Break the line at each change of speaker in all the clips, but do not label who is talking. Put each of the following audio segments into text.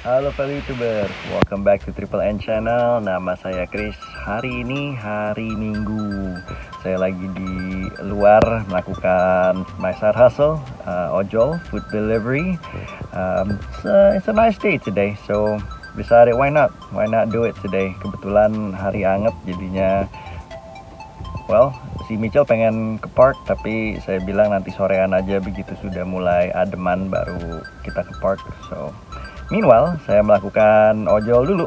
Halo fellow YouTubers, welcome back to Triple N Channel. Nama saya Chris. Hari ini hari Minggu. Saya lagi di luar melakukan my side hustle, ojol, food delivery. It's a nice day today, so decided why not do it today. Kebetulan hari anget jadinya. Well, si Mitchell pengen ke park, tapi saya bilang nanti sorean aja, begitu sudah mulai ademan baru kita ke park. So meanwhile, saya melakukan ojol dulu,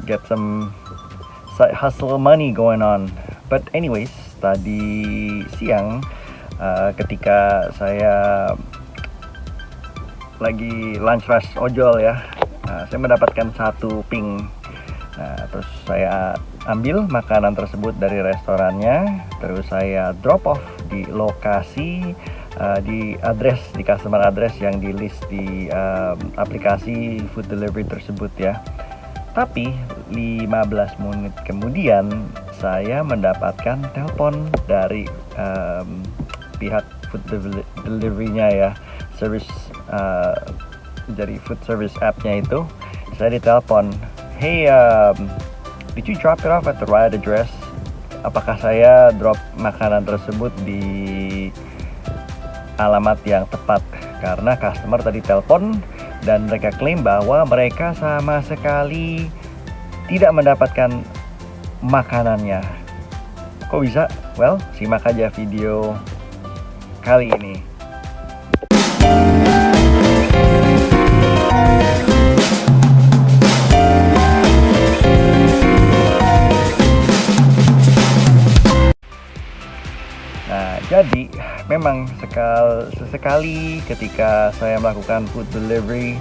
get some side hustle money going on. But anyways, tadi siang ketika saya lagi lunch rush ojol ya, saya mendapatkan satu ping. Nah, terus saya ambil makanan tersebut dari restorannya, terus saya drop off di lokasi, di customer address yang di list di aplikasi food delivery tersebut ya. Tapi 15 menit kemudian saya mendapatkan telepon dari pihak food delivery-nya ya, service dari food service app-nya itu. Saya ditelepon, "Hey, did you drop it off at the right address?" Apakah saya drop makanan tersebut di alamat yang tepat? Karena customer tadi telepon dan mereka klaim bahwa mereka sama sekali tidak mendapatkan makanannya. Kok bisa? Well, simak aja video kali ini. Nah, jadi memang sesekali ketika saya melakukan food delivery,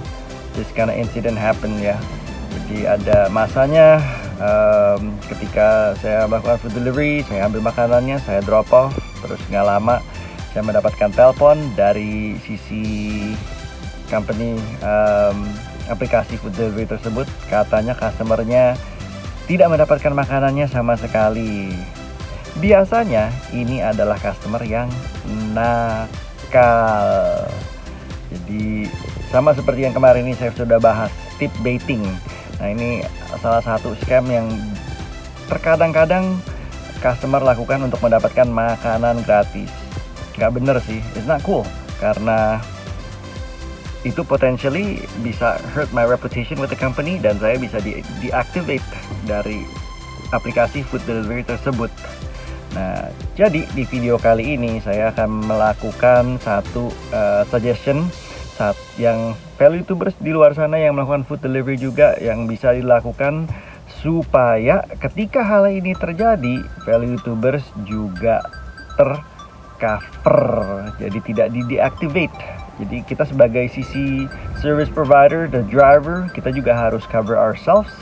this kind of incident happen ya. Jadi ada masanya ketika saya melakukan food delivery, saya ambil makanannya, saya drop off, terus nggak lama saya mendapatkan telepon dari sisi company aplikasi food delivery tersebut. Katanya customernya tidak mendapatkan makanannya sama sekali. Biasanya ini adalah customer yang nakal. Jadi sama seperti yang kemarin ini saya sudah bahas, tip baiting. Nah, ini salah satu scam yang terkadang-kadang customer lakukan untuk mendapatkan makanan gratis. Gak bener sih, it's not cool. Karena itu potentially bisa hurt my reputation with the company, dan saya bisa deactivate dari aplikasi food delivery tersebut. Nah, jadi di video kali ini saya akan melakukan satu suggestion yang fellow YouTubers di luar sana yang melakukan food delivery juga yang bisa dilakukan supaya ketika hal ini terjadi, fellow YouTubers juga tercover, jadi tidak di-deactivate. Jadi kita sebagai sisi service provider, the driver, kita juga harus cover ourselves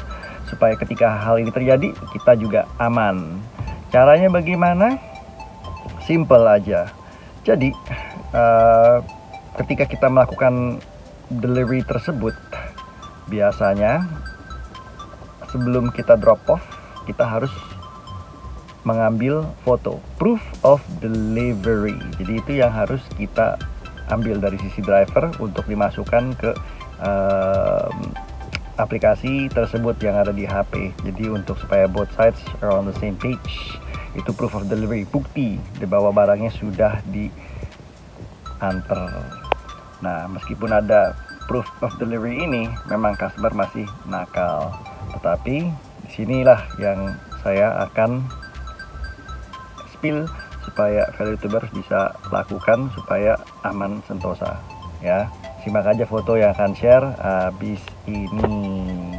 supaya ketika hal ini terjadi kita juga aman. Caranya bagaimana? Simple aja. Jadi ketika kita melakukan delivery tersebut, biasanya sebelum kita drop off, kita harus mengambil foto proof of delivery. Jadi itu yang harus kita ambil dari sisi driver untuk dimasukkan ke aplikasi tersebut yang ada di HP. Jadi untuk supaya both sides are on the same page, itu proof of delivery, bukti di bawah barangnya sudah diantar. Nah, meskipun ada proof of delivery ini, memang customer masih nakal. Tetapi disinilah yang saya akan spill supaya fellow YouTubers bisa lakukan supaya aman sentosa ya. Simak aja foto yang akan share habis ini.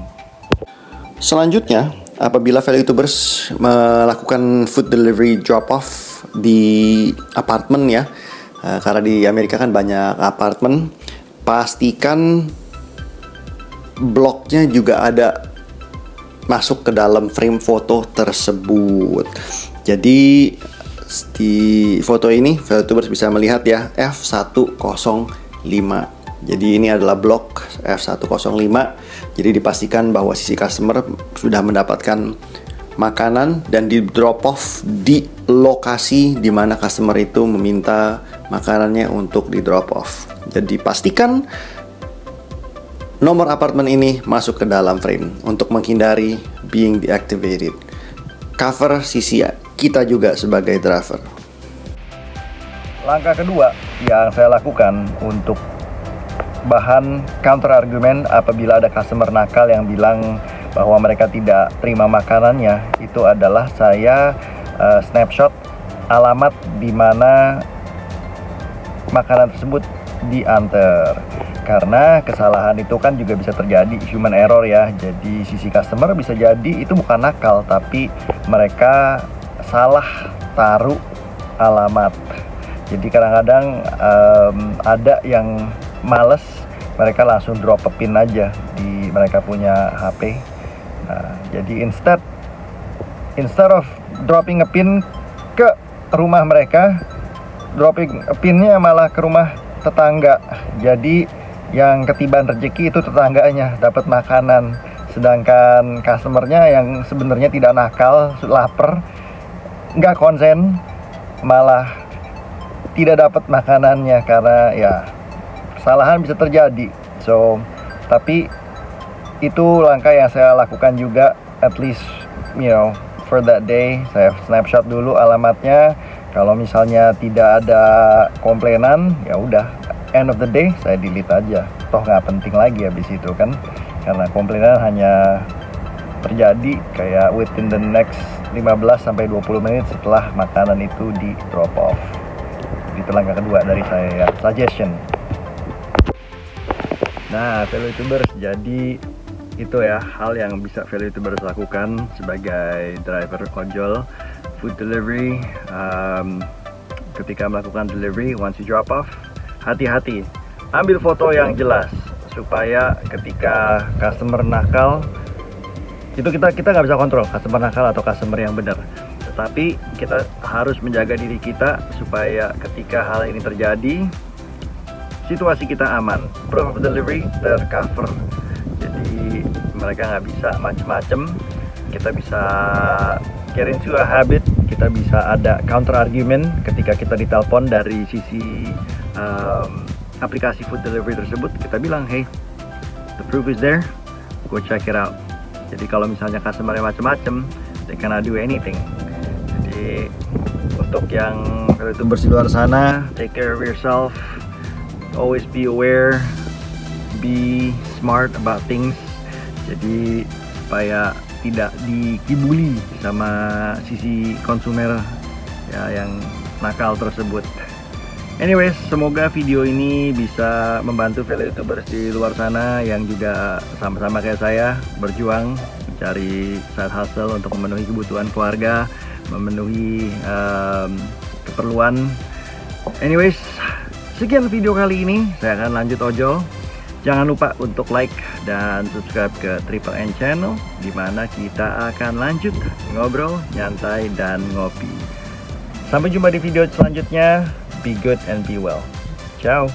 Selanjutnya, apabila fellow YouTubers melakukan food delivery drop off di apartemen ya, karena di Amerika kan banyak apartemen, pastikan bloknya juga ada masuk ke dalam frame foto tersebut. Jadi di foto ini fellow YouTubers bisa melihat ya, F105. Jadi ini adalah blok F105. Jadi dipastikan bahwa sisi customer sudah mendapatkan makanan dan di drop off di lokasi di mana customer itu meminta makanannya untuk di drop off. Jadi pastikan nomor apartemen ini masuk ke dalam frame untuk menghindari being deactivated. Cover Sisia, kita juga sebagai driver.
Langkah kedua yang saya lakukan untuk bahan counter argumen apabila ada customer nakal yang bilang bahwa mereka tidak terima makanannya, itu adalah saya snapshot alamat di mana makanan tersebut diantar. Karena kesalahan itu kan juga bisa terjadi human error ya. Jadi sisi customer bisa jadi itu bukan nakal, tapi mereka salah taruh alamat. Jadi kadang-kadang ada yang males, mereka langsung drop a pin aja di mereka punya HP. Nah, jadi instead of dropping a pin ke rumah mereka, dropping a pinnya malah ke rumah tetangga. Jadi yang ketiban rezeki itu tetangganya dapat makanan, sedangkan customernya yang sebenarnya tidak nakal, lapar, nggak konsen, malah tidak dapat makanannya karena ya kesalahan bisa terjadi. So, tapi itu langkah yang saya lakukan juga, at least for that day. Saya snapshot dulu alamatnya. Kalau misalnya tidak ada komplainan, ya udah, end of the day saya delete aja. Toh nggak penting lagi habis itu kan, karena komplainan hanya terjadi kayak within the next 15-20 menit setelah makanan itu di drop off. Itu langkah kedua dari saya ya, suggestion. Nah, fellow YouTubers, jadi itu ya hal yang bisa fellow YouTubers lakukan sebagai driver ojol food delivery. Ketika melakukan delivery, once you drop off, hati-hati, ambil foto yang jelas supaya ketika customer nakal, itu kita nggak bisa kontrol customer nakal atau customer yang benar. Tetapi kita harus menjaga diri kita supaya ketika hal ini terjadi, situasi kita aman, proof of delivery tercover. Jadi mereka nggak bisa macem-macem. Kita bisa get into a habit, kita bisa ada counter argument ketika kita ditelepon dari sisi aplikasi food delivery tersebut. Kita bilang, hey, the proof is there, go check it out. Jadi kalau misalnya customer yang macem-macem, they cannot do anything. Jadi untuk yang YouTubers di luar sana, take care of yourself, always be aware, be smart about things. Jadi supaya tidak dikibuli sama sisi konsumer ya yang nakal tersebut. Anyways, semoga video ini bisa membantu fellow YouTubers di luar sana yang juga sama-sama kayak saya berjuang mencari side hustle untuk memenuhi kebutuhan keluarga, memenuhi keperluan. Anyways, sekian video kali ini. Saya akan lanjut ojol. Jangan lupa untuk like dan subscribe ke Triple N Channel, dimana kita akan lanjut ngobrol, nyantai, dan ngopi. Sampai jumpa di video selanjutnya. Be good and be well. Ciao.